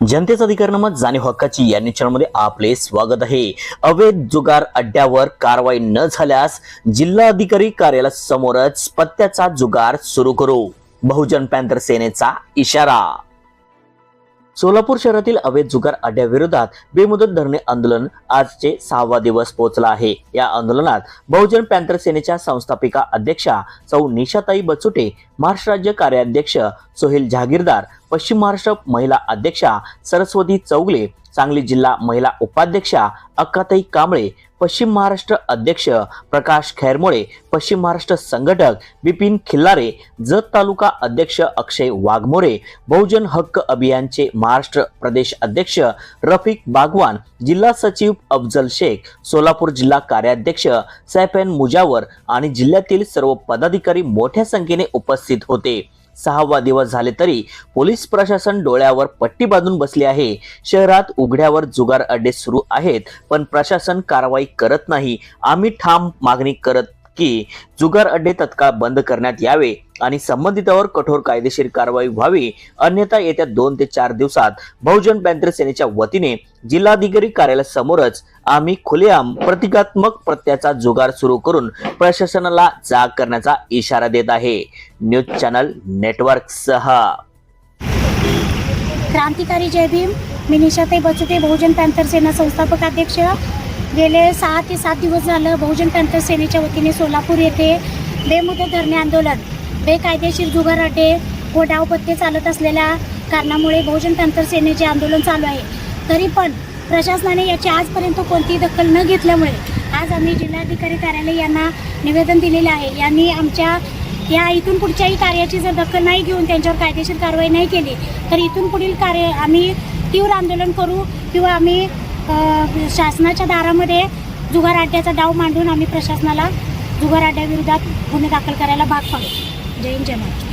जनतेचा अधिकार नमत जाणीव हक्काची या चॅनलमध्ये आपले स्वागत आहे। अवैध जुगार अड्ड्यावर कारवाई न झाल्यास जिल्हाधिकारी कार्यालयासमोरच पत्त्याचा जुगार सुरू करू, बहुजन पॅंथर सेनेचा इशारा। सोलापूर शहरातील अवैध जुगार अड्ड्याविरोधात बेमुदत धरणे आंदोलन आजचे 6वा दिवस पोहोचला आहे। या आंदोलनात बहुजन पॅंथर सेनेच्या संस्थापिका अध्यक्षा सौ निशाताई बचुटे, महाराष्ट्र राज्य कार्याध्यक्ष सोहेल जहागीरदार, पश्चिम महाराष्ट्र महिला अध्यक्षा सरस्वती चौगले, सांगली जिल्हा महिला उपाध्यक्षा अक्काताई कांबळे, पश्चिम महाराष्ट्र अध्यक्ष प्रकाश खैरमोळे, पश्चिम महाराष्ट्र संघटक बिपिन खिल्लारे, जत तालुका अध्यक्ष अक्षय वाघमोरे, बहुजन हक्क अभियानचे महाराष्ट्र प्रदेश अध्यक्ष रफिक बागवान, जिल्हा सचिव अफजल शेख, सोलापूर जिल्हा कार्याध्यक्ष सैफन मुजावर आणि जिल्ह्यातील सर्व पदाधिकारी मोठ्या संख्येने उपस्थित होते। 6वा दिवस झाले तरी पोलीस प्रशासन डोळ्यावर पट्टी बांधून बसले आहे। शहरात उघड्यावर जुगार अड्डे सुरू आहेत, पण प्रशासन कारवाई करत नाही। आम्ही ठाम मागणी करत की जुगार अड्डे तत्काळ बंद करण्यात यावे आणि संबंधितांवर कठोर कायदेशीर कारवाई व्हावी, अन्यथा येत्या 2 ते 4 दिवसात बहुजन पॅंथर सेनेच्या वतीने जिल्हाधिकारी कार्यालयासमोरच आम्ही खुलेआम प्रतिकात्मक पत्त्याचा जुगार सुरू करून प्रशासनाला जाग करण्याचा इशारा देत आहे। न्यूज चॅनल नेटवर्क सह क्रांतिकारी जय भीम। मी निशाताई बचुटे, बहुजन पॅंथर सेना संस्थापक अध्यक्ष। गेले 6 ते 7 दिवस झालं बहुजन पॅंथर सेनेच्या वतीने सोलापूर येथे बेमुदत धरणे आंदोलन, बेकायदेशीर जुगार अड्डे व डावपत्ते चालत असलेल्या कारणामुळे बहुजन पॅंथर सेनेचे आंदोलन चालू आहे। तरी पण प्रशासनाने याची आजपर्यंत कोणतीही दखल न घेतल्यामुळे आज आम्ही जिल्हाधिकारी कार्यालय यांना निवेदन दिलेले आहे। यांनी आमच्या या इथून पुढच्याही कार्याची जर दखल नाही घेऊन त्यांच्यावर कायदेशीर कारवाई नाही केली तर इथून पुढील कार्य आम्ही तीव्र आंदोलन करू किंवा आम्ही शासनाच्या दारामध्ये जुगार अड्ड्याचा डाव मांडून आम्ही प्रशासनाला जुगार अड्ड्याविरोधात गुन्हे दाखल करायला भाग पाडू। जय हिंद, जय महाराष्ट्र।